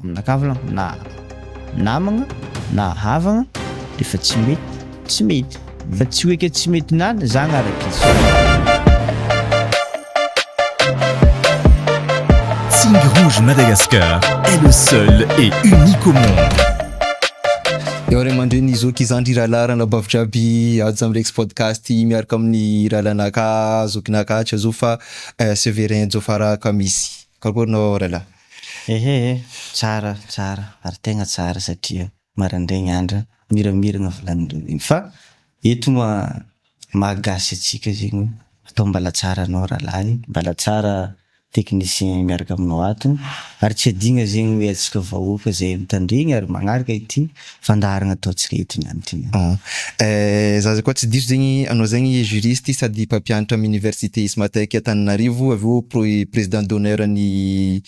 Amin'akavla na namagna na havagna efa tsy mety fa tsy hoe ke tsy mety nany zany araka izy. Tigre Rouge Madagascar est le seul et unique au monde. Eo ray aman-dreny zoky izandry rahalarana bavitra aby azo am'rex podcast miaraka amin'ny rahalanaka zokinaka zo fa Severin Jofara Kamisy. Karokorinao rahalahy. Tsara ary tegna tsara satria marandraigny andra miramiragna volanindreo igny fa eto mahagasy atsika zegny atao mbala tsara anao rahalahy, mbala tsara technicien miaraka aminao ato ary tsy adigna zegny hoe atsika vahoaka zay mitandregny ary magnaraka ity fandaharagna ataontsika eto niany ty. Zaza koa tsy diso zegny anao zegny juriste sady mpampianatra amin'ny université Ismatec Antananarivo avy eo président d'honneur ny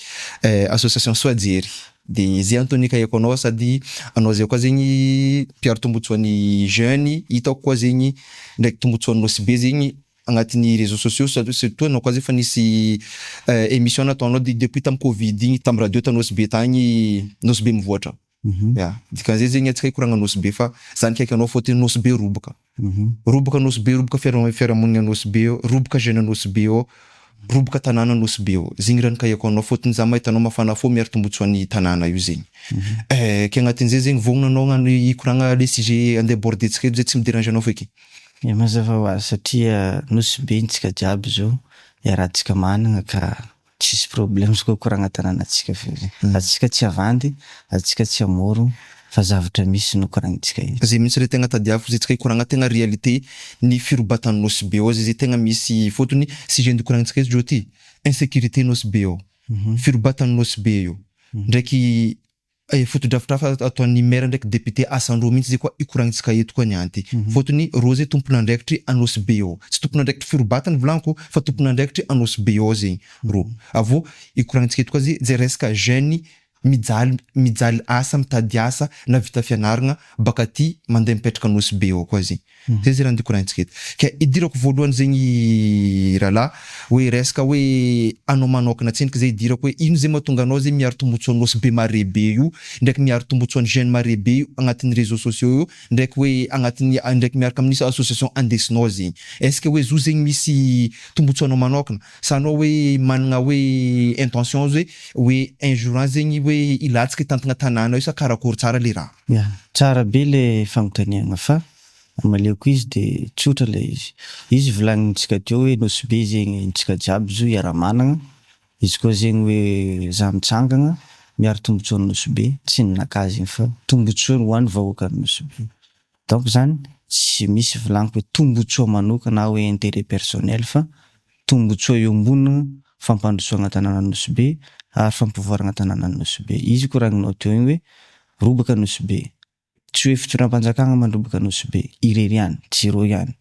association Soajery. De zay antony kahiako anao sady anao zay koa zegny mpiaro tombotsoan'ny jeune hitako koa zegny ndraiky tombotsoan'ny nosy be zegny agnatin'ny réseaux sociaux surtout anao koa zay fa nisy émission nataonao depuis tam Covid igny tam radio tanosy be tagny nosy be mivoatra. Ya, dikan'izay zegny atsika hikoragna nosy be fa zany kaiky anao fôtony nosy be robaka. Robaka nosy be, robaka fiarahamonigna nosy be, robaka jeune nosy be ao, robaka tanàna nosy be ao. Zegny raha nikahiako anao fôtony za mahitanao mafana fô miaro tombotsoan'ny tanàna io zegny. Ke agnatin'izay zegny vognona anao gnano hikoragna le sujet andebordetsika eto zay tsy midérange anao feky. Mazava hoazy satria nosy be ntsika jiaby zao rahantsika managna ka tsisy problème koa koragna tanànatsika fezay. Atsika tsy avandy, atsika tsy amoro fa zavatra misy no koragnintsika izy. Zay mihitsy le tegna tadiaviko zay tsika hikoragna tegna réalité ny firobatan'ny nosy be ao zay tegna misy fôtony sujet ndikoragnintsika izy ty insécurité nosy be ao, firobatan'ny nosy be io ndraiky fotodrafitrafa ataon'ny maire ndraiky député asandreo mihitsy zay koa hikoragnintsika eto koa nianty fôtony rô zay tompon'andraikitry anosy be ao, tsy tompon'andraikitry firobatany volaniko fa tompon'andraikitry anosy be ao zegny rô. Avô hikoragnintsika eto koa zay resaka jeune mijaly asa mitady asa na vita fianaragna baka ty mandeha mipetraka anosy be ao koa zegny. Zay raha ndikoragnintsika eto. Ke idirako voalohany zegny rahalahy hoe resaka hoe anao manokana tsendriky zay idirako hoe ino zay mahatonga anao zay miaro tombotsoan'ny nosy be mare be io ndraiky miaro tombotsoan'ny jeune mare be io agnatin'ny réseaux sociaux io ndraiky hoe agnatin'ny ndraiky miaraka amin'ny association andesinao zegny. Est-ce que hoe zo zegny misy tombotsoanao manokana sa anao hoe managna hoe intention hoe un jour zegny hoe ilatsika tantagna tanàna io sa karakory tsara le raha. Tsara be le fanontaniagna fa amaleko izy de tsotra le izy. Izy volagnintsika teo hoe nosy be zegny ntsika jiaby zo iara-managna. Izy koa zegny hoe za mitsangagna miaro tombotsoan'ny nosy be tsy ninakazy igny fa tombotsoa ho an'ny vahoakan'ny nosy be. Donc zany tsy misy volaniko hoe tombotsoa manokana hoe intérêt personnel fa tombotsoa eo ambonina fampandrosoagna tanàna nosy be ary fampivoaragna tanàna nosy be. Izy koragninao teo igny hoe robaka nosy be. Tsy hoe fitondram-panjakana mandrobaka nosy be, irery ihany, zéro ihany.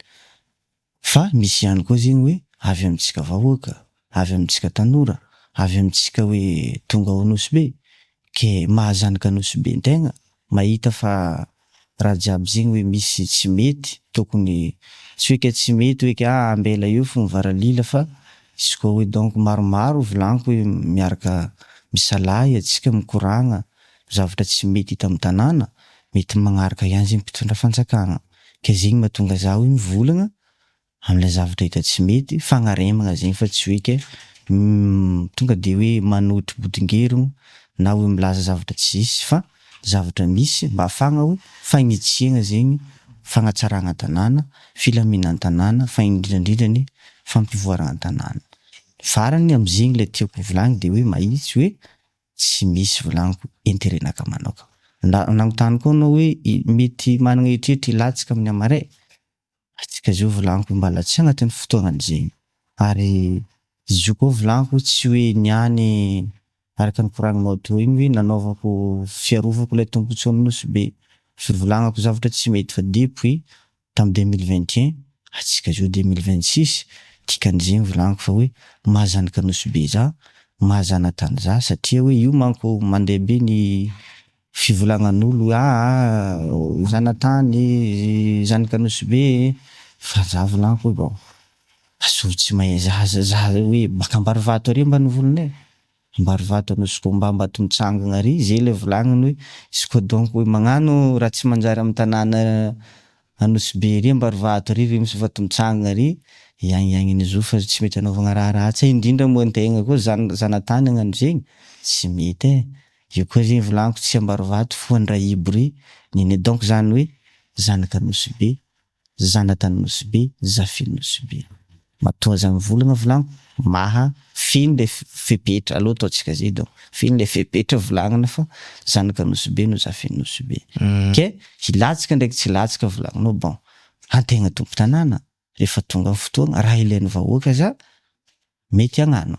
Fa misy ihany koa zegny hoe avy amintsika vahoaka, avy amintsika tanora, avy amintsika hoe tonga ao nosy be, ke mahazanika nosy be ntegna, mahita fa raha jiaby zegny hoe misy tsy mety, tokony tsy hoe ke tsy mety hoe ke ambela io fo mivaralila fa izy koa hoe donc maromaro volaniko hoe miaraka misalahy atsika mikoragna zavatra tsy mety hita amin'ny tanàna mety magnaraka ihany zegny mpitondra fanjakana. Ke zegny mahatonga za hoe mivolagna am'ilay zavatra hita tsy mety fagnaremagna zegny fa tsy hoe ke tonga de hoe manotry bodingerigno na hoe milaza zavatra tsisy fa zavatra misy mba afagna hoe fagnitsihagna zegny fagnatsaragna tanàna, filaminan'ny tanàna, fa indrindrandrindra ny fampivoaragna tanàna. Farany am'zegny le tiako volagny de hoe mahitsy hoe tsy misy volaniko intérêt-naka manokana. Nagnontany koa anao hoe mety managna eritreritry ilatsika amin'ny amaray. Atsika zao volaniko mbala tsy agnatin'ny fotoagnany zegny. Ary izy io koa volaniko tsy hoe niany araka ny koragninao teo igny hoe nanaovako fiarovako ilay tombotsoan'ny nosy be. Fivolagnako zavatra tsy mety fa depuis tam 2021 atsika zao 2026 dikan'izegny volaniko fa hoe mahazanika nosy be za, mahazana tany za satria hoe io manko mandeha be ny fivolagnan'olo zanatany zanika nosy be fa za volaniko hoe bon azo tsy mahay za hoe baka ambary vato ary mba ny volonay Mbarivato anosy mba mbato mitsangana ary zay le volagniny hoe izy koa donc hoe magnano raha tsy manjary amin'ny tanàna Anosy Be ry Mbarivato ry misy vato mitsangana ry iagniny zo fa tsy mety anaovagna raha ratsy indrindra moa antegna koa zanatany hagnano zegny tsy mety io koa zegny volagniko tsy Mbarivato fo Andraibo ry nini donc zany hoe zanaka Anosy Be, zanatany Be, zafy Anosy Be. Matoa zany volagna volagniko maha finy le fepetra aloha ataotsika zay donc finy le fepetra volagnina fa zanaka Anosy Be no zafy Anosy Be. Ke hilatsaka ndraiky tsy latsaka volagninao bon antegna tompo tanàna rehefa tonga fotoagna raha ilain'ny vahoaka za mety hagnano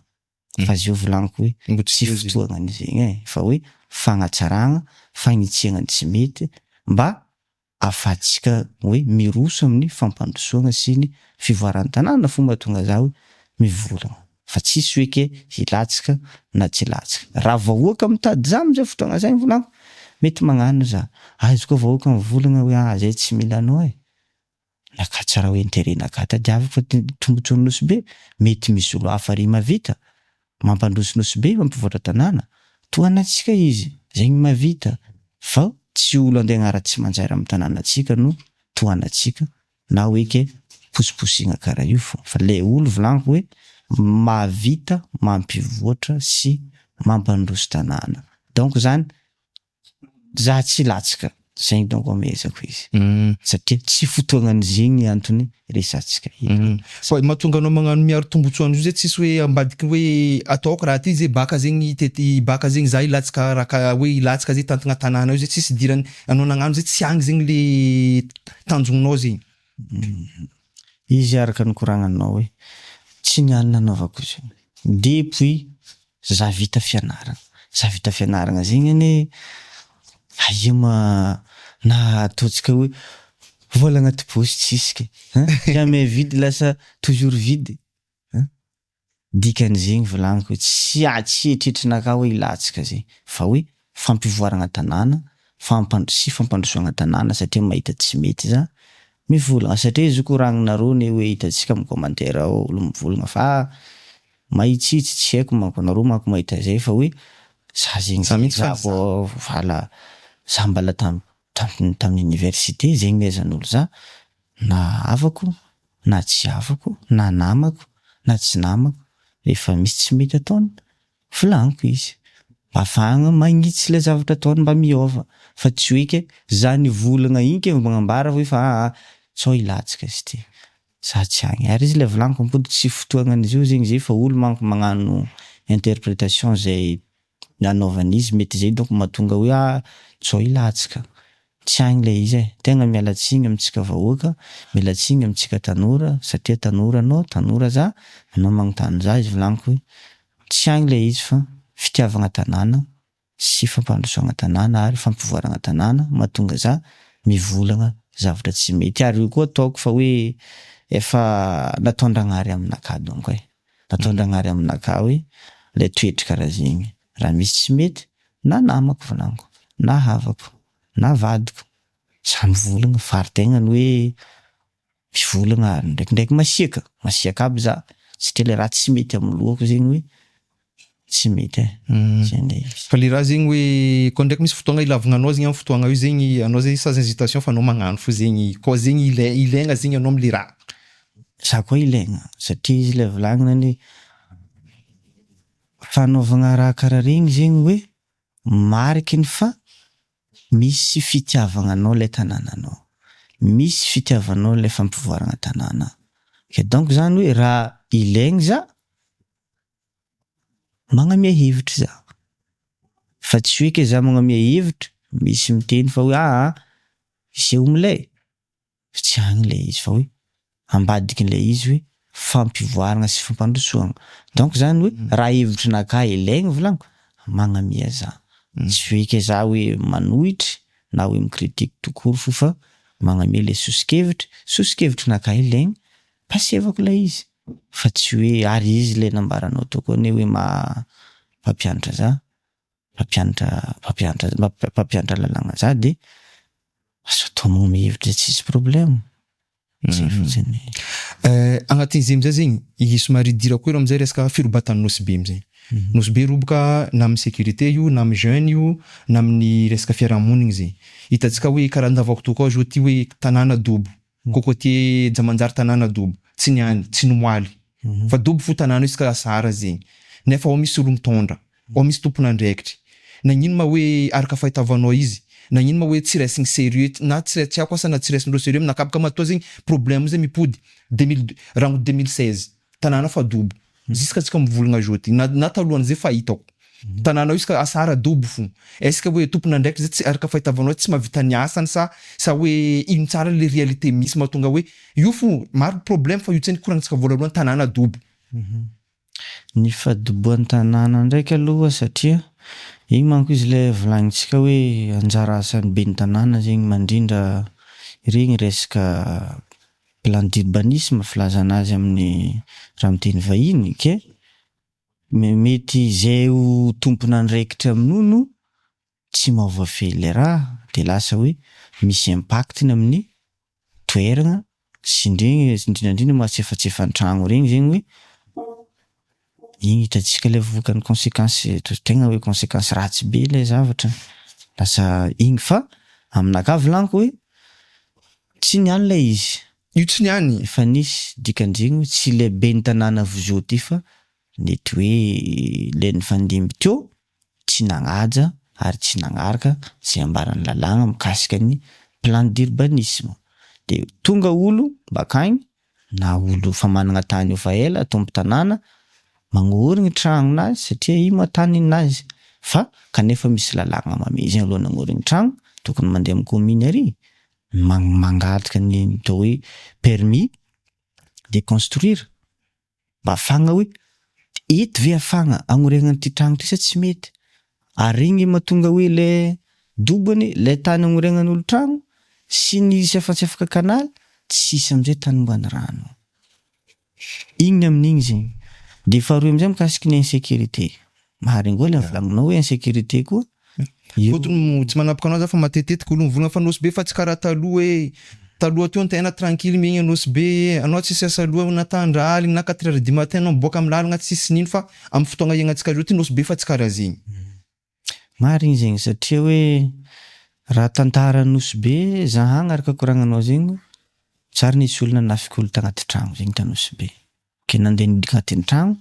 fa zio volagniko hoe tsy fotoagna zegny fa hoe fagnatsaragna fagnitsihana tsy mety mba afatsika hoe miroso amin'ny fampandrosoana sy ny fivoaran'ny tanàna fomba tonga za hoe mivolagna fa tsisy hoe ke hilatsaka na tsy latsaka raha vahoaka mitady za amizay fotoagna zay volagniko mety magnano za izy koa vahoaka mivolagna hoe zay tsy mila anao naka tsara hoe interenaka tadiaviko fa tombotso Anosy Be mety misy olo hafa ry mavita mampandroso Anosy Be mampivoatra tanàna toanatsika izy zegny mavita fa tsy olo andeha agnara tsy manjary amin'ny tanànatsika no toanatsika na hoe ke posiposina karaha io fa le olo volagniko hoe mavita mampivoatra sy mampandroso tanàna donc zany za tsy latsaka zegny donc amezako izy satria tsy fotoagnan'zegny antony resatsika fa mahatonga anao magnano miaro tombotsoany io zay tsisy hoe ambadiky hoe ataoko raha ty zay baka zegny tety baka zegny za ilatsaka raha hoe ilatsaka zay tantagna tanàna io zay tsisy dirany anao nagnano zay tsy agny zegny le tanjongnao zegny izy araka ny koragnanao hoe tsy nianina anaovako izy depuis za vita fianaragna zegny ane aia na ataotsika hoe vola agnaty posy tsisy ke jamais vide lasa toujours vide dikan'zegny volagniko tsy eritreritrinaka hoe ilatsika zay fa hoe fampivoaragna tanàna fampandrosoagna tanàna satria mahita tsy mety za mivolagna satria izy koragnanareo ny hoe hitatsika amin'ny commentaire olo mivolagna fa mahitsitsy tsy haiko manko anareo manko mahita zay fa hoe za zegny za vala za mbala tamin'ny université zegny nezan'olo za na avako na tsy avako na namako na tsy namako rehefa misy tsy mety ataony volagniko izy mba afahagna magnitsy le zavatra ataony mba miova fa tsy hoe ke za nivolagna igny ke magnambara hoe fa tsao ilatsika izy ty za tsy agny ary izy le volagniko mipody tsy fotoagnan'izy io zegny zay fa olo manko magnano interprétation zay nanaovan'izy mety zay donc mahatonga hoe tsao ilatsika tsy agny le izy tegna mialatsiny amitsika vahoaka mialatsiny amitsika tanora satria tanora anao tanora za anao magnontany za izy volagniko hoe tsy agny le izy fa fitiavagna tanàna sy fampandrosoagna tanàna ary fampivoaragna tanàna mahatonga za mivolagna zavatra tsy mety ary io koa ataoko fa hoe efa nataon-dragnary aminaka donc nataon-dragnary aminaka hoe le toetry karaha zegny raha misy tsy mety na namako volagniko na havako na vadiko za mivolagna faritegna ny hoe mivolagna ndraikindraiky masiaka aby za satria le raha tsy mety amin'ny lohako zegny hoe tsy mety fa le raha zegny hoe koa ndraiky misy fotoagna ilavagna anao zegny amin'ny fotoagna io zegny anao zay sans hésitation fa anao magnano fo zegny koa zegny ilaigna zegny anao am'le raha za koa ilaigna satria izy le volagnina ny fanaovagna raha karaha regny zegny hoe mariky ny fa misy fitiavagna anao le tanànanao misy fitiavanao le fampivoaragna tanàna ke donc zany hoe raha ilaigny za magnamia hevitra za fa tsy hoe ke za magnamia hevitra misy miteny fa hoe iseho milay tsy agny le izy fa hoe ambadikin'le izy hoe fampivoaragna sy fampandrosoagna donc zany hoe raha hevitra naka ilaigny volagniko magnamia za tsy hoe ke za hoe manohitry na hoe mikritika tokory fo fa magnamia le sosikevitra naka ilaigny pasevako le izy fa tsy hoe ary izy le nambaranao tokony hoe mpampianatra za mpampianatra lalàgna za de azo atao magnome hevitra tsisy problème Agnatin'izay amizay zegny somary idirako hely amizay resaka firobatan'ny nosy be amizay. Nosy be roboka na amin'ny sécurité io na amin'ny jeune io na amin'ny resaka fiarahamonigny zay. Hitantsika hoe karaha andavako toa koa ty hoe tanàna Dobo, Kokotier Jamanjary tanàna Dobo, tsy niany, tsy nomaly. Fa Dobo fo tanàna izy ka sara zegny. Nefa ao misy olo mitondra, ao misy tompon'andraikitry. Nagnino ma hoe araka fahitavanao izy, nagnino ma hoe tsy raisigny sérieux na tsy tiako asa na tsy raisindreo sérieux nakapaka matoa zegny problème zay mipody 2016 tanàna fa Dobo jusqu'à tsika mivolagna aujourd'hui na talohan'izay fa hitako tanàna io ska asara Dobo fo. Est-ce que hoe tompon'andraikitry zay tsy araka fahitavanao tsy mahavita ny asany sa hoe ino tsara le réalité misy mahatonga hoe io fo maro problème fa io tsy nikoragnatsika voalohany tanàna Dobo. Ny fadoboan'ny tanàna ndraiky aloha satria igny manko izy le volagnintsika hoe anjara asan'ny ben'ny tanàna zegny mandrindra regny resaka plan d'urbanisme filazana azy amin'ny raha miteny vahiny ke mety zay ho tompon'andraikitra amin'olo tsy mahavoafehy le raha de lasa hoe misy impactiny amin'ny toerana sy indrindra mahatsefatsefantragno regny zegny hoe igny hitantsika le vokan'ny conséquence tegna hoe conséquence ratsy be le zavatra lasa igny fa aminaka volaniko hoe tsy niany le izy io tsy niany fa nisy dikan'jegny tsy le ben'ny tanàna vozio ty fa nety hoe le nifandimby teo tsy nagnaja ary tsy nagnaraka zay ambaran'ny lalàna mikasika ny plan d'urbanisme de tonga olo bakagny na olo fa managna tany eo fa ela tombo tanàna magnorigny tragnonazy satria io matany nazy fa kanefa misy lalàna mamezigny aloha nagnorigny tragno tokony mandeha amin'ny commune ary mangataka ny atao hoe permis de construire mba afagna hoe eto ve afagna agnoregna an'ity tragno ty sa tsy mety ary igny mahatonga hoe le dobony le tany agnoregnan'olo tragno sy ny sefatsefaka kanaly tsisy amizay tany mbany rano igny amin'igny zegny de faharoa amizay mikasiky ny insécurité maharingo le volagninao hoe insécurité koa fotony tsy manampaka anao za fa matetetika olo mivolagna fa nosy be fa tsy karaha taloha teo antena tranquille megna nosy be anao tsy siasa aloha natandra aligny na 4 heures du matin anao miboaka amin'ny lalagna tsisy nino fa amin'ny fotoagna iainantsika zao ty nosy be fa tsy karaha zegny marigny zegny satria hoe raha tantara nosy be zahagna araka koragnanao zegny tsara nisy olona nafika olo tagnaty tragno zegny tanosy be ke nandeha nidika agnatin'ny tragno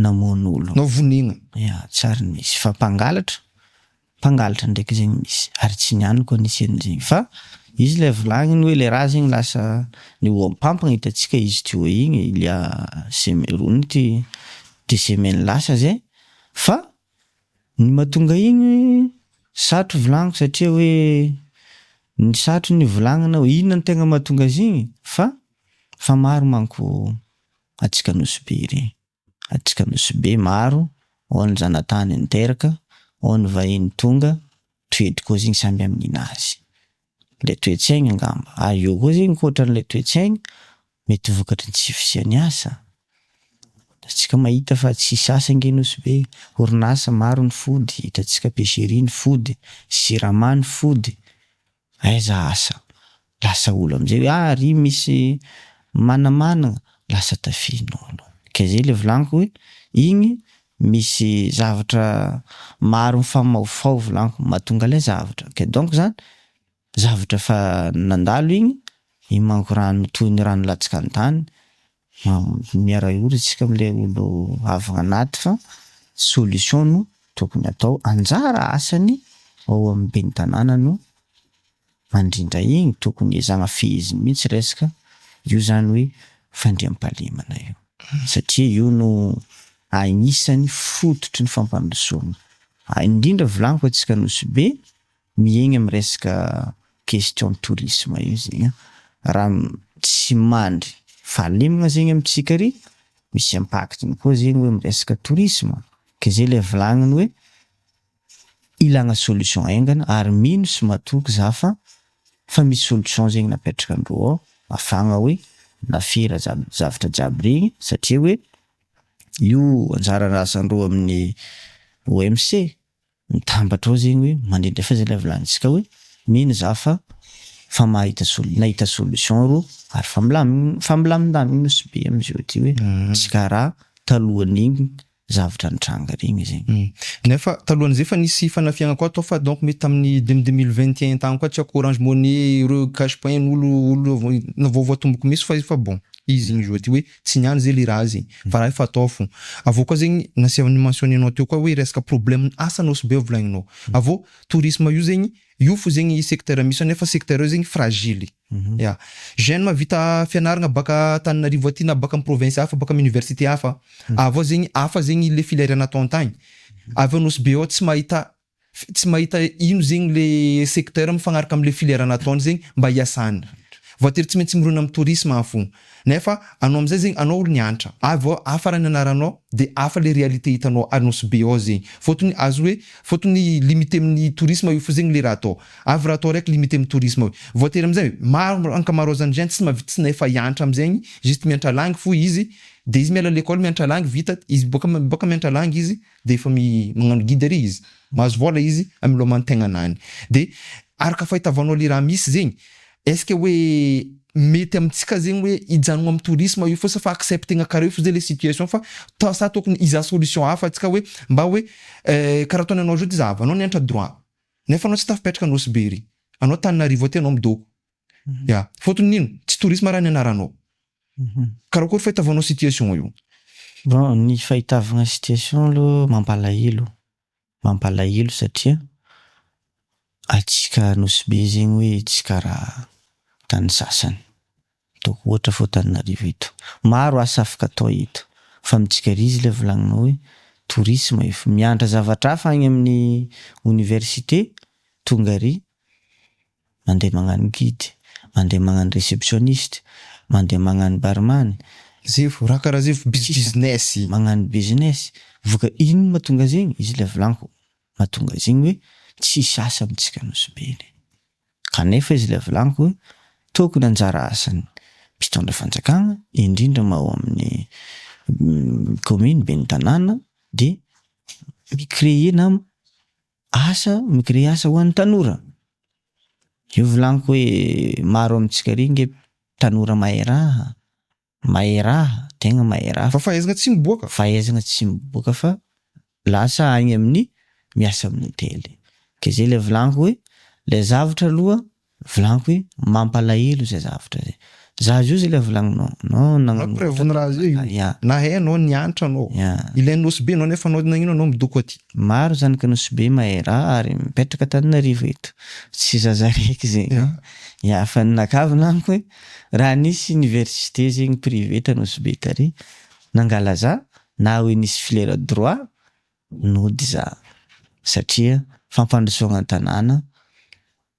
namoan'olo nao vonigna ya tsara nisy fa mpangalatra ndraiky zegny misy ary tsy niany koa nisy an'zegny fa izy le volagniny hoe le raha zegny lasa ny oampampagna hitantsika izy ty hoe igny il y a semaine ty semaine lasa zay fa ny mahatonga igny satro volagniko satria hoe ny satro ny volagnina hoe inona ny tegna mahatonga azy igny fa maro manko atsika nosy be regny atsika nosy be maro ao ny zanatany niteraka ao ny vahiny tonga toetry koa zegny samby amin'inazy le toetsaigny angamba eo koa zegny koatran'le toetsaigny mety vokatry ny tsy fisiany asa atsika mahita fa tsisy asa nge nosy be orinasa maro ny fody hitantsika pêcherie ny fody siramamy ny fody aiza asa lasa olo amizay ry misy manamana lasa tafinolo ke zay le volaniko hoe igny misy zavatra maro mifamaofao volaniko mahatonga le zavatra ke donc zany zavatra fa nandalo igny manko rano toy ny rano latsika an-tany miara ory tsika am'le olo avagna anaty fa solution no tokony atao anjara asany ao amin'ny ben'ny tanàna no mandrindra igny tokony ezagna fehiziny mihitsy resaka io zany hoe fandriam-pahalemana io satria io no agnisan'ny fototry ny fampandrosoana indrindra volaniko atsika nosy be miegny amin'ny resaka question tourisme io zegny raha tsy mandry fahalemana zegny amintsika ry misy impactiny koa zegny hoe miresaka tourisme ke zay le volagniny hoe ilagna solution aingana ary mino sy matoky za fa misy solution zegny napetraka andro ao afagna hoe nafira zavatra jiaby regny satria hoe io anjara asandreo amin'ny OMC mitambatra ao zegny hoe mandrindra fa zay le volagnintsika hoe mino za fa fa nahita solution ro ary fambilamindaminy nosy be am'zao ty hoe tsy karaha talohan'igny zavatra nitranga regny zegny. Nefa talohan'izay fa nisy fanafiagna koa atao fa donc mety tamin'ny 2021 tagny koa tsy ako Orange Money ireo cash point olo vaovao tomboky misy fa bon izy igny ty hoe tsy niany zay le raha zegny fa raha efa atao fo. Avao koa zegny nasiavany mentionné-nao teo koa hoe resaka problème asa nosy be volagninao. Avao tourisme io zegny io fo zegny secteur misy nefa secteur io zegny fragile. Ya. Jeune mavita fianaragna baka Antananarivo aty na baka province hafa baka université hafa. Avao zegny hafa zegny le filière natao tagny. Avao nosy be ao tsy mahita ino zegny le secteur mifagnaraka am'le filière nataony zegny mba hiasany. Voatery tsy maintsy mirona amy tourisme fo. Nefa anao am'zay zegny anao olo nianatra. Avao afarany anaranao de afa le réalité hitanao anosy be ao zegny. Fotony limité amin'ny tourisme io fo zegny le raha atao. Avy raha atao raiky limité amin'ny tourisme. Voatery am'zay maro ankamarozany jeune tsy mavita tsy nefa hianatra am'zegny, juste mianatra langue fo izy, de izy miala l'école mianatra langue vita, izy boka mianatra langue izy de efa magnano guiderie izy. Mahazo vola izy amiloman'ny tegnanany. De araka fahitavanao le raha misy zegny, est-ce que hoe mety amitsika zegny hoe hijanogno amin'ny tourisme io fa acceptegna karaha io fa zay le situation fa sa tokony iza solution hafa atsika hoe mba hoe karaha ataony anao zao ty zava anao nianatra droit nefa anao tsy tafipetraka anosy be ry anao Antananarivo aty anao midoko ya fotony nino tsy tourisme raha nianaranao karaha koa fahitavanao situation io. Bon, ny fahitavagna situation aloha mampalahelo satria atsika nosy be zegny hoe tsy karaha tany sasany. Donc ohatra fô Antananarivo eto. Maro asa afaka atao eto. Fa mitsika ry izy le volagninao hoe tourisme efa mianatra zavatra hafa agny amin'ny université tonga ry mandeha magnano guide, mandeha magnano réceptionniste, mandeha magnano barman. Zay fo raha karaha zay business magnano business. Voka ino mahatonga zegny? Izy le volaniko mahatonga zegny hoe tsisy asa amitsika nosy be. Kanefa izy le volaniko hoe tokony anjara asany mpitondra fanjakana indrindra mao amin'ny commune be ny tanàna de micréer asa ho an'ny tanora. Io volaniko hoe maro amitsika ry nge tanora mahay raha tegna mahay raha fa fahaizana tsy miboaka fa lasa agny amin'ny miasa amin'ny hotely. Ke zay le volaniko hoe le zavatra aloha volaniko hoe mampalahelo zay zavatra zay. Za zio zay le volagninao. Naprevony raha zay. Na hainao nianatra anao. Ilainy nosy be anao nefa anao nagnino anao midoko aty. Maro zany ka nosy be mahay raha ary mipetraka Antananarivo eto. Tsy zaza raiky zegny. Ya fa nakavy laniko hoe raha nisy université zegny privé tanosy be tary nangala za na hoe nisy filière droit nody za satria fampandrosoagna tanàna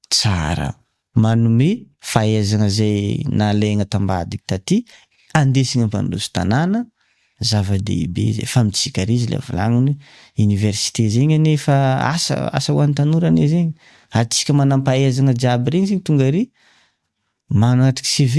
tsara manome fahaizana zay nalaigna tambadiky taty andesigna ampandroso tanàna zava-dehibe zay fa mitsika ry izy le volagniny université zegny nefa asa ho an'ny tanora ane zegny atsika manampahaizana jiaby regny zegny tonga ry manatriky CV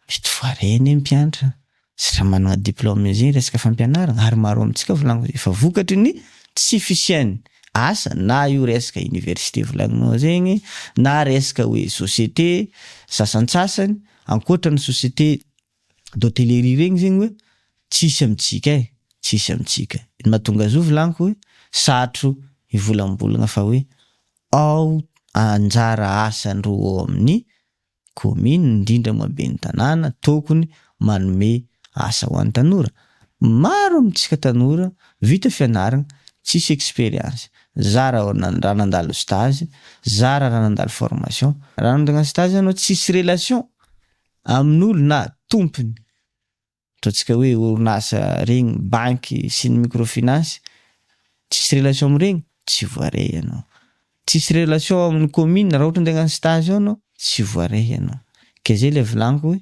mety voareny mpianatra satria manana diplôme zegny resaka fampianarana ary maro amitsika volagno efa vokatry ny tsy fisiany asa na io resaka université volagninao zegny na resaka hoe société sasantsasany ankoatra ny société d'hôtellerie regny zegny hoe tsisy amitsika mahatonga azo volaniko hoe satro ivolambolagna fa hoe ao anjara asandro ao amin'ny commune indrindra mabe ny tanàna tokony manome asa ho an'ny tanora. Maro amitsika tanora vita fianarana tsisy expérience. Za raha nandalo stage, za raha nandalo formation, raha nandalo stage anao tsisy relation amin'olo na tompony. Ataontsika hoe orinasa regny banky sy ny microfinance, tsisy relation amin'iregny tsy voaray ianao. Tsisy relation amin'ny commune raha ohatra andeha hagnano stage ao anao tsy voaray ianao. Ke zay le volaniko hoe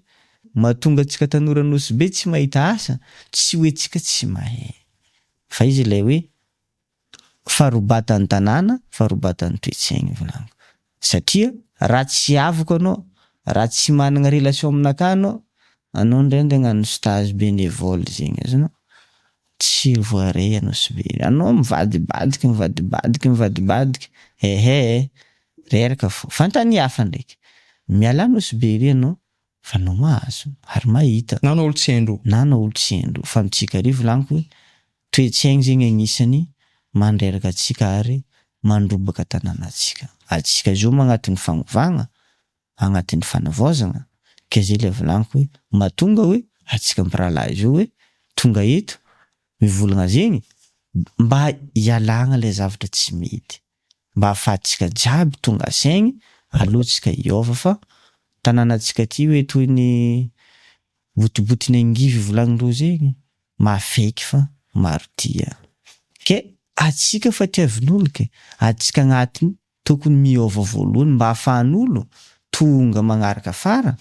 mahatonga antsika tanora nosy be tsy mahita asa, tsy hoe tsika tsy mahay. Fa izy ilay hoe faharobatan'ny tanàna, faharobatan'ny toe-tsaigny volaniko. Satria raha tsy avoko anao, raha tsy manana relation aminaka anao ndray andeha hagnano stage bénévole zegny azonao tsy voaray anao sy be. Anao mivadibadiky reraka fo. Fantany hafa ndraiky. miala nosy be iry anao fa no mahazo ary mahita na olo tsy haindro na olo tsy haindro fa mitsika ary volaniko hoe toe-tsaigny zegny agnisany mandreraka atsika ary mandrobaka tanànatsika. Atsika zo magnatin'ny fagnovagna, agnatin'ny fanavaozana, ke zay le volaniko hoe mahatonga hoe atsika mirahalahy zo hoe tonga eto mivolagna zegny mba hialagna le zavatra tsy mety, mba ahafahantsika jiaby tonga saigny alohantsika hiova fa tanànatsika ty hoe toy ny botibotiny angivy volagnindreo zegny mafaiky fa maro tia. Ke atsika fa tiavin'olo ke atsika agnatiny tokony miova voalohany mba ahafahan'olo tonga magnaraka afara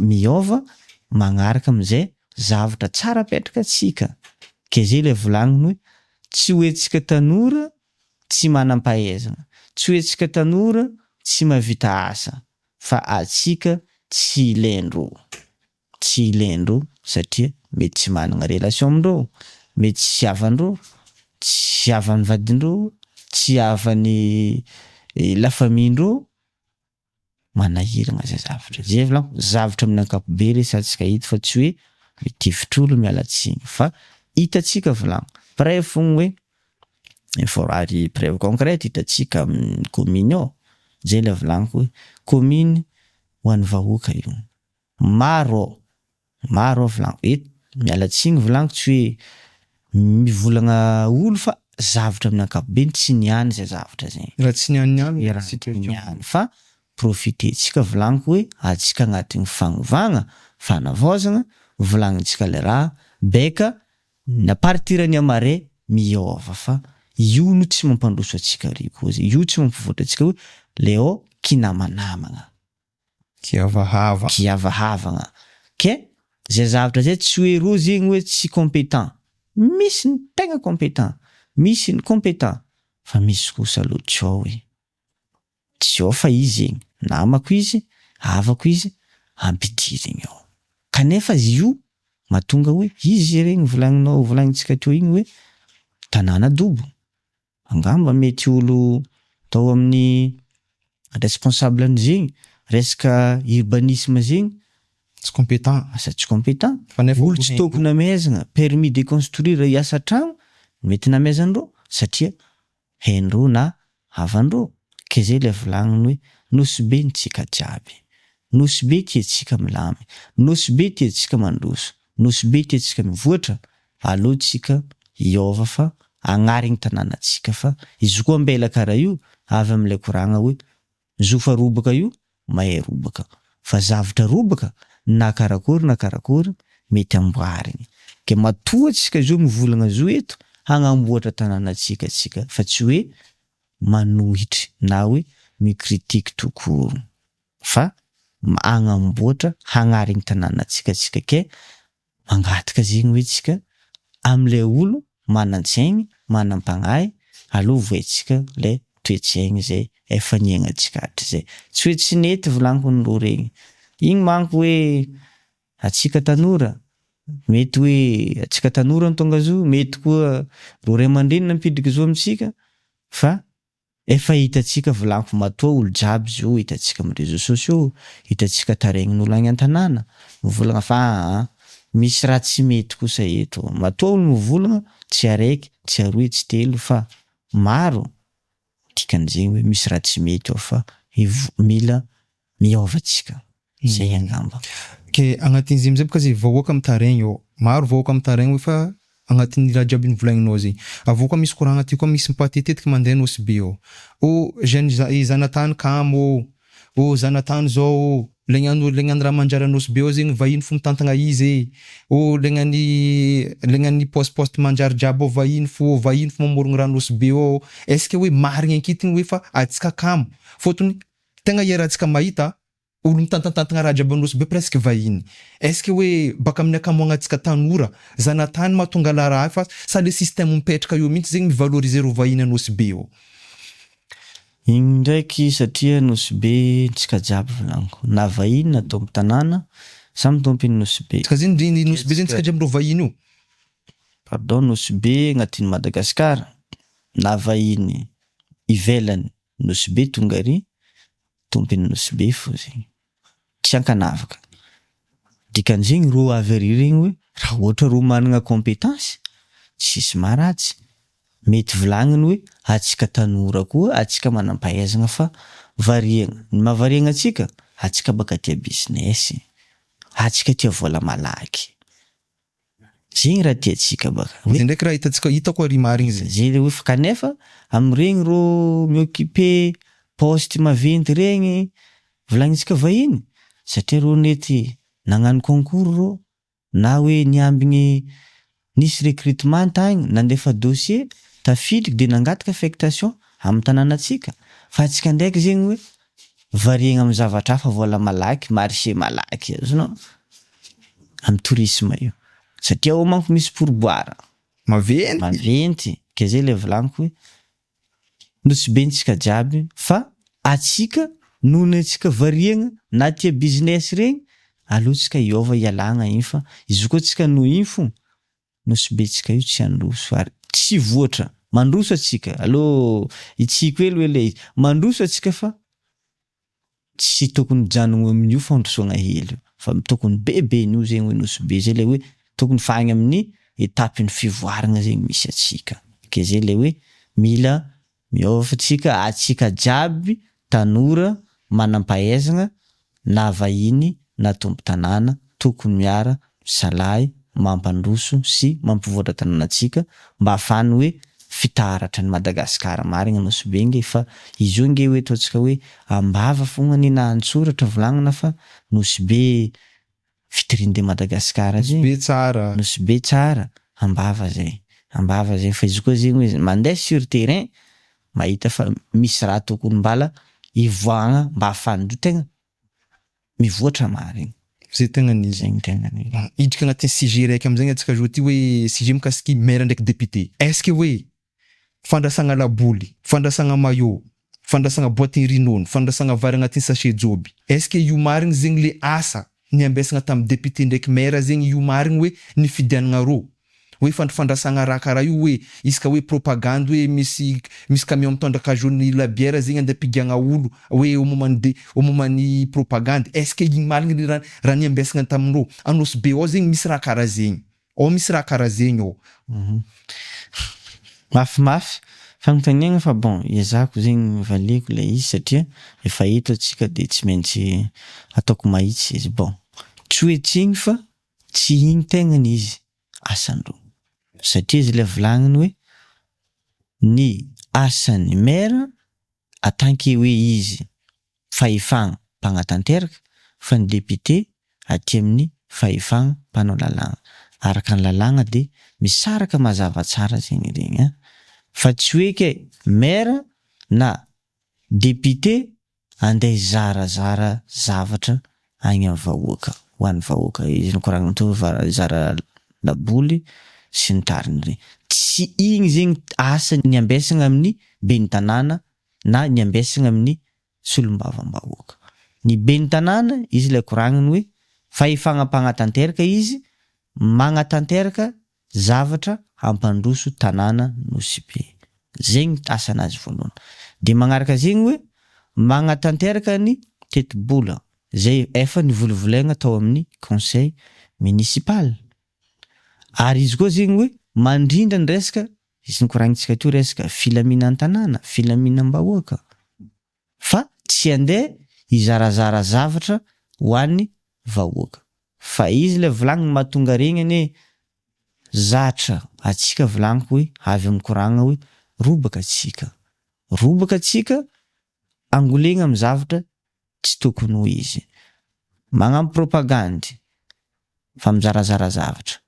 miova magnaraka am'izay zavatra tsara petraka atsika. Ke zay le volagniny hoe tsy hoentsika tanora tsy manam-pahaizana, tsy hoentsika tanora tsy mahavita asa, fa atsika tsy ilaindreo satria mety tsy manana relation amindreo, mety tsy havandreo, tsy havan'ny vadindreo, tsy havan'ny lafamindreo, manahirana zay zavatra. Zay volaniko zavatra amin'ny ankapobeny resatsika hita fa tsy hoe mitivitr'olo mialatsigny fa hitatsika volaniko preuve fogna hoe preuve concrète hitatsika amin'ny commune ao. Zay le volaniko hoe commune ho an'ny vahoaka io maro volaniko eto mialatsigny volaniko tsy hoe mivolagna olo fa zavatra amin'ny ankapobeny tsy niany zay zavatra zay raha tsy niany fa profitentsika volaniko hoe atsika agnatin'ny fagnovagna fanavaozana volagnintsika le raha beka na partirany amare miova fa io no tsy mampandroso atsika ry kozy, io tsy mampivoatra atsika hoe leo kinamanamagna kiavahavagna. Ke zay zavatra zay tsy hoe ro zegny hoe tsy compétent, misy ny tegna compétent, misy ny compétent fa misy kosa aloha tsy ao hoe tsy ao fa izy zegny namako izy, havako izy, ampidirigny ao kanefa io mahatonga hoe izy regny volagnintsika teo igny hoe tanàna dobo. Angamba mety olo tao amin'ny responsable an'zegny resaka urbanisme zegny tsy compétent, asa tsy compétent, olo tsy tokony namezana permis de construire hiasa trano mety namezandreo satria haindreo na havandreo. Ke zay le volagniny hoe nosy be ntsika jiaby, nosy be tiatsika milamy, nosy be tiatsika mandroso, nosy be tiatsika mivoatra, alohantsika hiova fa agnarigny tanànatsika fa izy koa mbela karaha io avy am'le koragna hoe zofa robaka io mahay robaka fa zavatra robaka na karakory mety amboarigny. Ke matoatsika zo mivolagna zo eto hagnamboatra tanànatsika atsika fa tsy hoe manohitry na hoe mikritike tokoro fa hagnamboatra hagnarigny tanànatsika atsika. Ke mangataka zegny hoe tsika am'le olo manan-tsaigny manam-pagnahy aloha voaitsika le toe-tsaigny zay efa niaignatsika hatrizay, tsy hoe tsy nety volaniko n'ro regny igny manko hoe atsika tanora mety hoe atsika tanora ny tonga zo mety koa ro ray aman-dreny nampidriky zo amitsika fa efa hitatsika volaniko matoa olo jiaby zo hitatsika amin'ny réseaux sociaux, hitatsika taregnin'olo agny an-tanàna mivolagna fa misy raha tsy mety kosa eto, matoa olo mivolagna tsy araiky tsy aroe tsy telo fa maro dikan'zegny hoe misy raha tsy mety ao fa mila miova atsika zay angamba. Ke agnatin'izy am'zay boka zay vahoaka am'taregny ao maro vahoaka am'taregny fa agnatin'ny raha jiaby nivolagninao zay avao koa misy koragna ty koa misy mipatetetika mandeha nosy be ao jeune zanatany kamo zanatany zao legnano raha manjary nosy be ao zegny vahiny fo mitantagna izy legnany poste manjary jiaby ao vahiny fo mamorogno raha nosy be ao. Est-ce que hoe marigny ankitiny hoe fa atsika kamo fotony tegna iarahantsika mahita olo mitantantantagna raha jiaby nosy be presque vahiny. Est-ce que hoe baka amin'ny akamoagnatsika tanora zanatany mahatonga la raha fa sa le système mipetraka io mihitsy zegny mivaloriser ro vahiny nosy be ao. Igny ndraiky satria nosy be ntsika jiaby volaniko na vahiny na tompo tanàna samy tompiny nosy be. Tsika zegny nosy be zegny tsika jiaby ro vahiny io. Pardon, nosy be agnatin'ny Madagasikara na vahiny ivelany nosy be tonga ary tompiny nosy be fo zegny. tsy ankanavaka. Dikan'izegny ro avy ary regny hoe raha ohatra ro managna compétence tsisy maharatsy. Mety volagniny hoe atsika tanora koa atsika manam-pahaizana fa variegna. Ny mahavariegna atsika atsika baka tia business, atsika tia vola malaky. Zegny raha tiatsika baka. Zay ndraiky raha hitako ary marigny zay. Zay le hoe fa kanefa am'iregny ro mioccuper poste maventy regny volagnintsika vahiny satria ro nety nagnano concours ro na hoe niambigny nisy recrutement tagny nandefa dossier tafiditra de nangataka affectation amin'ny tanànatsika fa atsika ndraiky zegny hoe variegna amin'ny zavatra hafa vola malaky, marché malaky azonao amin'ny tourisme io satria ao manko misy pourboire maventy ke zay le volagniko hoe nosy bentsika jiaby fa atsika nohony atsika variegna na tia business regny alohatsika iova ialagna iny fa izy koa tsika no iny fo nosy betsika io tsy androso ary tsy voatra mandroso atsika alo itsiko elo ele mandroso atsika fa tsy tokony janogno amin'io fandrosoagna hely fa tokony bebe n'io zegny hoe nosy be zay le hoe tokony fagny amin'ny etapiny fivoarana zegny misy atsika ke zay le hoe mila miova atsika atsika jiaby tanora manam-pahaizana na vahiny na tompo tanàna tokony miara salahy mampandroso sy mampivoatra tanànatsika mba ahafany hoe fitaratra ny Madagasikara marigna nosy be nge fa izy io nge hoe ataotsika hoe ambava fogna ny nahatsoratra volagnina fa nosy be fitirinde Madagasikara zay nosy be tsara ambava zay fa izy koa zegny hoe mandeha sur terrain mahita fa misy raha tokony mbala ivoagna mba ahafandro tegna mivoatra marigny. Zay tegna ny zegny tegna ny idrika agnatin'ny sujet raiky am'zegny atsika aujourd'hui hoe sujet mikasiky maire ndraiky député. Est-ce que hoe fandrasagna laboly, fandrasagna maillot, fandrasagna boîte rinono, fandrasagna vary agnatin'ny sachet joby. Est-ce que io marigny zegny le asa niambesagna tamin'ny député ndraiky maire zegny io marigny hoe nifidianagna rô? Hoe fandrasagna raha karaha io hoe iska hoe propagande hoe misy camion mitondra kajony labiera zegny andeha pigiagna olo hoe au moment-ny propagande. Est-ce que igny marigny raha niambesagna tamin'rô? Anosy be ao zegny misy raha karaha zegny. Ao misy raha karaha zegny ao. Mafimafy fagnontaniagna fa bon iezako zegny valiko le izy satria efa hita atsika de tsy maintsy ataoko mahitsy izy. Bon tsy hoe tsy igny fa tsy igny tegnany izy asandro satria izy le volagniny hoe ny asan'ny maire atanke hoe izy fahefagna mpagnatanteraka fa ny député aty amin'ny fahefagna mpanao lalàna araka ny lalàna de misaraka mazava tsara zegny regny fa tsy hoe ke maire na député andeha zarazara zavatra agny amin'ny vahoaka ho an'ny vahoaka izy nikoragna to zara laboly sy ny tariny regny tsy igny zegny asa niambesagna amin'ny ben'ny tanàna na niambesagna amin'ny solombavam-bahoaka. Ny ben'ny tanàna izy le koragniny hoe fahefagna mpagnatanteraka izy magnatanteraka zavatra hampandroso tanàna nosy be. Zegny asanazy voalohany. De magnaraka zegny hoe magnatanteraka ny teti-bola zay efa nivolovolaigna tao amin'ny conseil municipal. Ary izy koa zegny hoe mandrindra ny resaka izy nikoragnintsika teo resaka filaminan-tanàna, filaminan-bahoaka fa tsy andeha izarazara zavatra ho an'ny vahoaka. Fa izy le volagniny mahatonga regny ane zatra atsika volagniko hoe avy amin'ny koragna hoe robaka atsika angolegna amin'ny zavatra tsy tokony ho izy. Magnano propagandy fa mizarazara zavatra.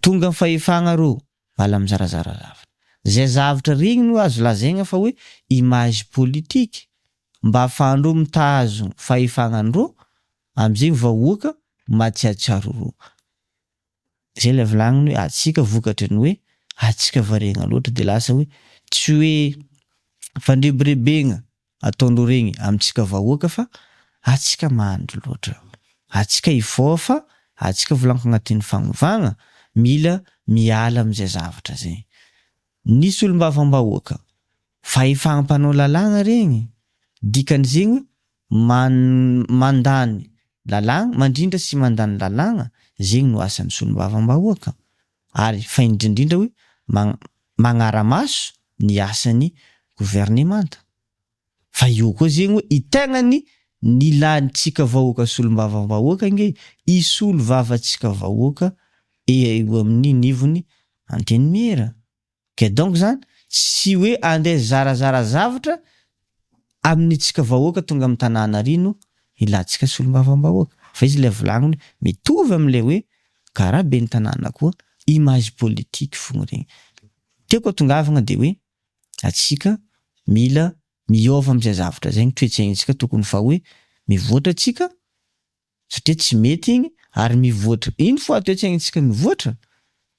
Tonga amin'ny fahefagna rô mbala mizarazara zavatra. Zay zavatra regny no azo lazaigna fa hoe image politique mba ahafandreo mitazo fahefagnandreo am'zay vahoaka matsiatsiaro rô. Zay le volagniny hoe atsika vokatry ny hoe atsika variegna loatra de lasa hoe tsy hoe fandrebirebegna ataondreo regny amitsika vahoaka fa atsika mahandro loatra. Atsika ivoafa, atsika volagniko agnatin'ny fagnovagna mila miala am'zay zavatra zay. Nisy olombavambahoaka fahefagna mpanao lalàna regny dikan'zegny mandany lalàgna, mandrindra sy mandany lalàgna, zegny no asan'ny solombavambahoaka. Ary fa indrindrindra hoe magnara-maso ny asan'ny gouvernemanta. Fa io koa zegny hoe itegnany nilantsika vahoaka solombavambahoaka nge isolo vavantsika vahoaka eo amin'ny nivony anteny miera. Ke donc zany tsy hoe andeha zarazara zavatra amin'ny tsika vahoaka tonga amin'ny tanàna rino ilantsika solombavambahoaka. Fa izy le volagniny mitovy am'le hoe karaha be ny tanàna koa image politique fogna regny. Teko tongavagna de hoe atsika mila miova am'zay zavatra zegny toetsaignintsika tokony fa hoe mivoatra tsika satria tsy mety igny ary mivoatra une fois toetsaignintsika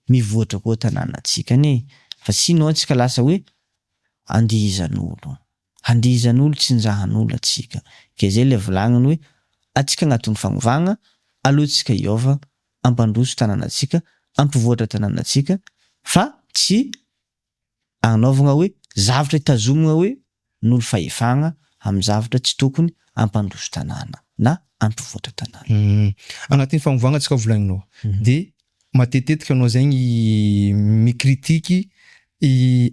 mivoatra koa tanànatsika ne. Fa sinon antsika lasa hoe andihizan'olo tsy njahan'olo atsika. Ke zay le volagniny hoe atsika agnatin'ny fagnovagna alohantsika hiova ampandroso tanànatsika, ampivoatra tanànatsika fa tsy anaovagna hoe zavatra itazomagna hoe n'olo fahefagna amin'ny zavatra tsy tokony ampandroso tanàna na ampivoatra tanàna. Agnatin'ny fagnovagna atsika volagninao de matetetika anao zegny mikritiky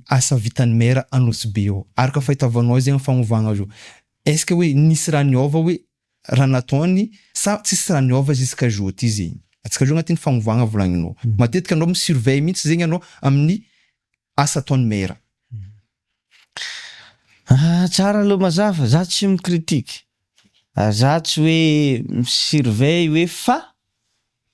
asa vitan'ny maire Anosibe ao. Araka fahitavanao zegny fagnovagna io. Est-ce que hoe nisy raha niova hoe raha nataony sa tsisy raha niova jusqu'à aujourd'hui zegny? Atsika io agnatin'ny fagnovagna volagninao. Matetika anao misurveille mihitsy zegny anao amin'ny asa ataon'ny maire. Tsara aloha mazava, za tsy mikritiky. Za tsy hoe misurveille hoe fa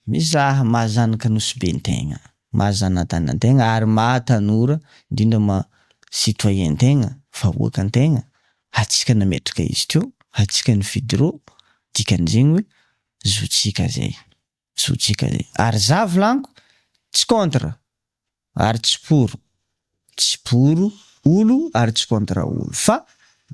mizaha mahazanaka Anosibe ntegna, mahazanantany antegna ary mahatanora indrindra citoyen ntegna, vahoaka antegna. Atsika nametraka izy teo, atsika nifidy rô, dikan'izegny hoe zotsika zay. Ary za volaniko tsy contre ary tsy poro olo ary tsy contre olo. Fa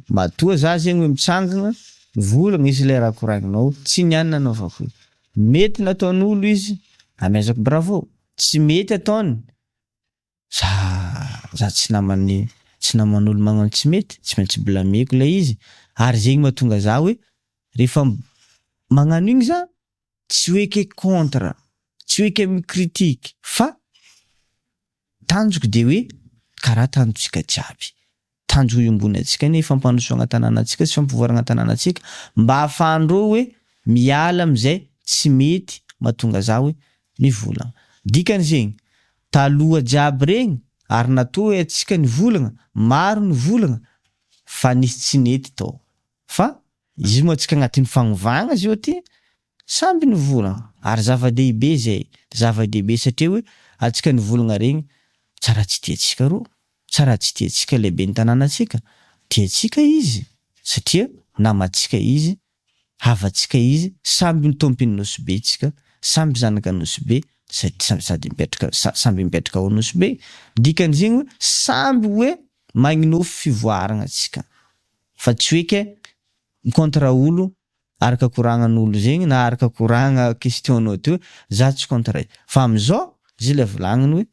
matoa za zegny hoe mitsangana volagna izy le raha koragninao tsy nianina anaovako io. Mety nataon'olo izy amezako bravo, tsy mety ataony za tsy naman'olo magnano tsy mety, tsy maintsy blameko le izy. Ary zegny mahatonga za hoe rehefa magnano igny za tsy hoe ke contre, tsy hoe ke mikritike, fa tanjoko de hoe karaha tanjotsika jiaby, tanjo iombony atsika ne fampandrosoagna tanànatsika sy fampivoaragna tanànatsika mba ahafandreo hoe miala am'izay tsy mety mahatonga za hoe mivolagna. Dikan'izegny taloha jiaby regny ary natoa hoe atsika nivolagna, maro nivolagna fa nisy tsy nety tao. Fa izy moa atsika agnatin'ny fagnovagna zio ty samby nivolagna ary zava-dehibe zay, zava-dehibe satria hoe atsika nivolagna regny tsara tsy tiatsika rô, tsara tsy tiatsika lehibe ny tanànatsika, tiatsika izy satria namatsika izy, havatsika izy, samby nitompiny Anosibe tsika, samby zanaka Anosibe sady samby mipetraka ao Anosibe. Dikan'izegny hoe samby hoe magnofy fivoaragna atsika, fa tsy hoe ke contre olo araka koragnan'olo zegny na araka koragna questionao teo za tsy contre. Fa am'izao izy le volagniny hoe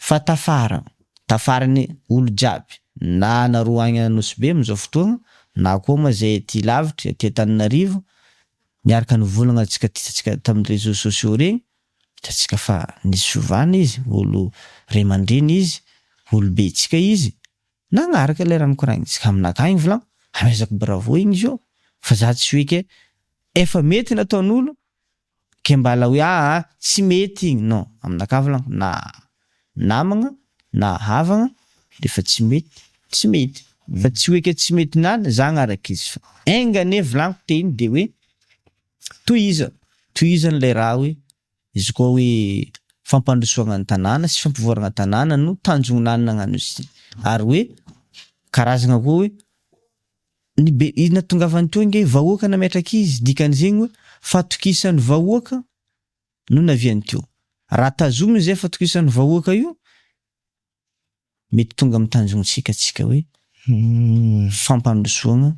fa tafarany olo jiaby na naroagny Anosibe am'izao fotoagna na koa ma zay aty lavitra aty Antananarivo niaraka nivolagna atsika tamin'ny réseaux sociaux regny, hitatsika fa nisy fiovana izy, olo ray aman-dreny izy, olo be tsika izy, nagnaraka le raha nikoragnintsika. Aminakay igny volagno amezako bravo igny izy io. Fa za tsy hoe ke efa mety nataon'olo ke mbala hoe tsy mety igny, non. Aminakahy volagno na namagna na havagna defa tsy mety. Fa tsy hoe ke tsy mety nana za agnaraka izy. Fa engane volagno teny de hoe tohizan'le raha hoe izy koa hoe fampandrosoagna ny tanàna sy fampivoaragna tanàna no tanjonanina agnano izy. Ary hoe karazagna koa hoe natongavany teo nge vahoaka nametraka izy, dikan'izegny hoe fatokisan'ny vahoaka no naviany teo. Raha tazominy zay fatokisan'ny vahoaka io mety tonga amin'ny tanjontsika tsika hoe fampandrosoagna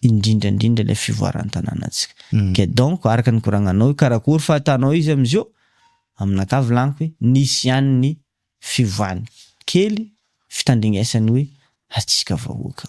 indrindrandrindra le fivoaran'ny tanànatsika. Ke donc araka ny koragnanao karakory fahatanao izy am'izio, aminakahy volaniko hoe nisy ihany ny fivoahany kely fitandrignesany hoe atsika vahoaka.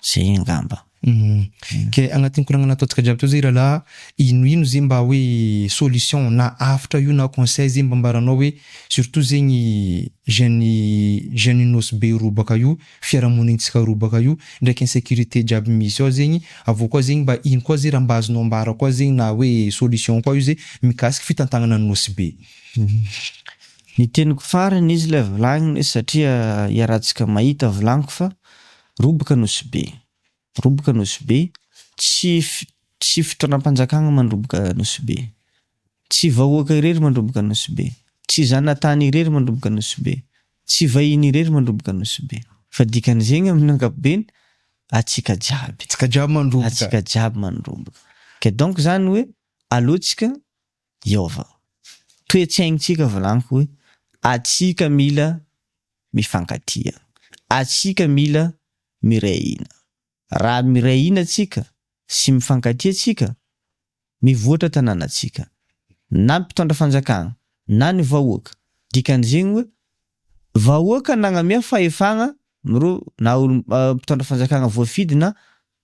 Zay angamba. Ke agnatin'ny koragna nataontsika jiaby teo zay rahalahy, ino zay mba hoe solution na afatra io na conseil zay mba ambaranao hoe surtout zegny jeune nosy be roa baka io, fiarahamonintsika roa baka io, ndraiky insécurité jiaby misy ao zegny, avao koa zegny mba ino koa zay raha mba azonao ambara koa zegny na hoe solution koa io zay mikasiky fitantagnana nosy be. Ny teniko farany izy le volagniny satria iarahantsika mahita volagniko fa robaka nosy be. Robaka nosy be, tsy fitondram-panjakana mandrobaka nosy be. Tsy vahoaka irery mandrobaka nosy be. Tsy zanatany irery mandrobaka nosy be. Tsy vahiny irery mandrobaka nosy be. Fa dikan'izegny amin'ny ankapobeny atsika jiaby. Atsika jiaby mandrobaka. Atsika jiaby mandrobaka. Ke donc zany hoe alohatsika hiova. Toe-tsaignintsika volagniko hoe atsika mila mifankatia. Atsika mila miray hina. Raha miray hina atsika sy mifankatia atsika, mivoatra tanànatsika. Na mpitondra fanjakana, na ny vahoaka. Dikan'izegny hoe vahoaka nagnamia fahefagna na mpitondra fanjakana voafidy na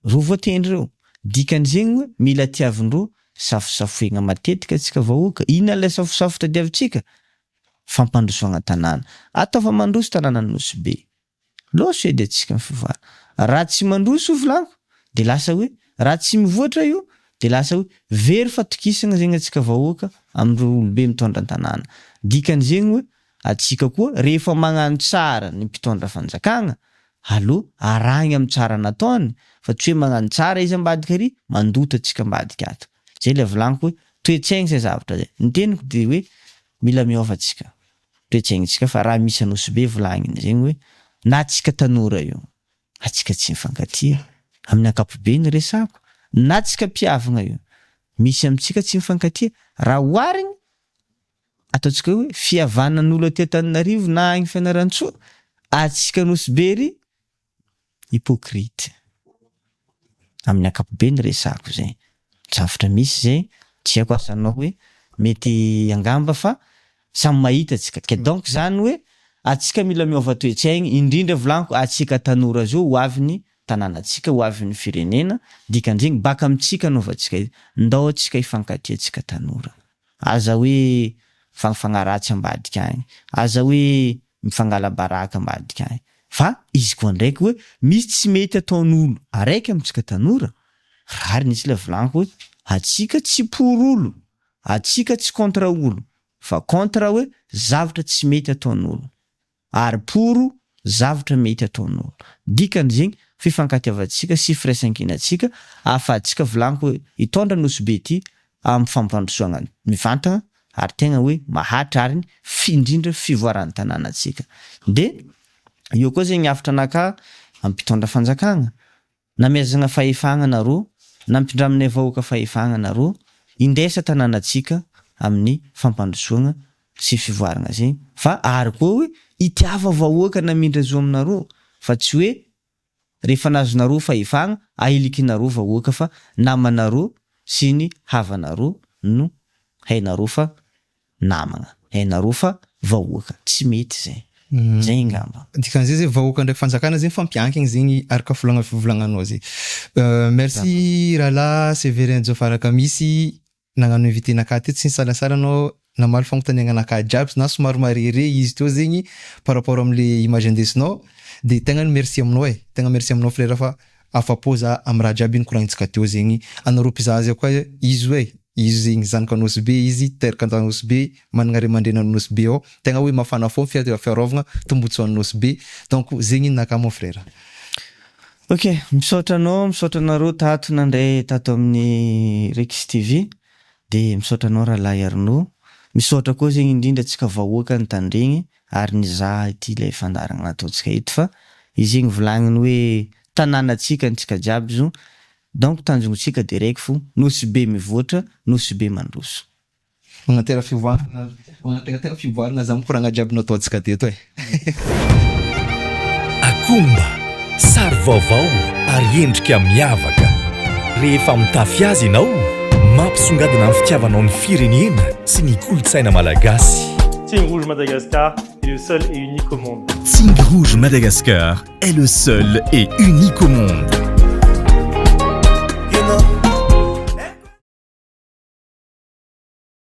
ro voatendry reo. Dikan'izegny hoe mila tiavindreo safosafoegna matetika atsika vahoaka. Ina le safosafo tadiavintsika? Fampandrosoagna tanàna. Ataova mandroso tanàna nosy be. Loso edy atsika mifivoara. Raha tsy mandroso volagniko de lasa hoe raha tsy mivoatra io de lasa hoe very fatokisana zegny atsika vahoaka amindreo olobe mitondra tanàna. Dikan'izegny hoe atsika koa rehefa magnano tsara ny mpitondra fanjakana, alo arahigna amin'ny tsara nataony, fa tsy hoe magnano tsara izy ambadika ary mandota atsika ambadika ato. Zay le volagniko hoe toe-tsaigny zay zavatra zay. Ny teniko de hoe mila miova atsika. Toe-tsaignintsika fa raha misy anosy be volagniny zegny hoe na atsika tanora io, atsika tsy mifankatia amin'ny ankapobeny resako, na atsika mpiavagna io, misy amintsika tsy mifankatia, raha oharigny ataontsika hoe fihavanan'olo aty Antananarivo na agny Fianarantsoa, atsika nosy be ry hypocrite. Amin'ny ankapobeny resako zay. Zavatra misy zay, tsy haiko asanao hoe mety angamba fa samy mahita atsika. Ke donc zany hoe atsika mila miova toe-tsaigny, indrindra volagniko atsika tanora zao ho avin'ny tanànatsika, ho avin'ny firenena. Dikan'izegny baka amintsika anaovantsika izy. Ndao atsika hifankatia atsika tanora. Aza hoe fagnaratsy ambadika agny. Aza hoe mifangala baraka ambadika agny. Fa izy koa ndraiky hoe misy tsy mety ataon'olo araiky amintsika tanora. Rariny izy le volagniko hoe atsika tsy pour olo, atsika tsy contre olo, fa contre hoe zavatra tsy mety ataon'olo. Ary pour zavatra mety ataon'olo. Dikan'izegny fifankatiavantsika sy firaisankinatsika ahafahantsika volagniko hoe hitondra nosy be ty amin'ny fampandrosoagna mivantana ary tegna hoe mahatra ary indrindra fivoaran'ny tanànatsika. De io koa zegny afatra anaka ampitondra fanjakana. Na miazana fahefagna nareo, na mpindraminay vahoaka fahefagna nareo, indesa tanànatsika amin'ny fampandrosoagna sy fivoarana zegny. Fa ary koa hoe itiava vahoaka namindra zo aminareo, fa tsy hoe rehefa nazonareo fahefagna ahilikinareo vahoaka, fa namanareo sy ny havanareo no hainareo fa namagna, hainareo fa vahoaka. Tsy mety zay. Zay ngamba. Dikan'izay zay vahoaka ndraiky fanjakana zegny fampiankigny zegny araka fivolagnanao zay. Merci Rahalahy Séverin Jofaraka misy nagnano invité naka teto, tsy salasala anao namaly fagnotaniagna naka jiaby na somary marere izy teo zegny par rapport am'le image indesinao. De tegna merci aminao tegna merci aminao frère fa afapo za am raha jiaby nikoragnintsika teo zegny. Anareo mpizaha koa izy hoe izy zegny zanaka nosy be, izy teraka nosy be, managna ray aman-dreny nosy be ao, tegna hoe mafana fô fiarovagna tombotsoan'ny nosy be. Donc zegny naka mon frère. Ok, misaotra anao, misaotra anareo tato nandray tato amin'ny Rex TV, de misaotra anao Rahalahy Arnaud. Misaotra koa zegny indrindra atsika vahoaka nitandregny ary nizaha ity le fandaragna nataontsika eto, fa izy zegny volagniny hoe tanànatsika antsika jiaby zo. Donc tanjongontsika de raiky fo, nosy be mivoatra, nosy be mandroso. Magnatera fivoarana za mikoragna jiaby nataontsika teto Akomba, sary vaovao ary endrika miavaka. Rehefa mitafy azy ianao, mampisongadina amin'ny fitiavanao ny firenena sy ny kolontsaina malagasy. Signe Rouge Madagascar est le seul et unique au monde. Signe Rouge Madagascar est le seul et unique au monde.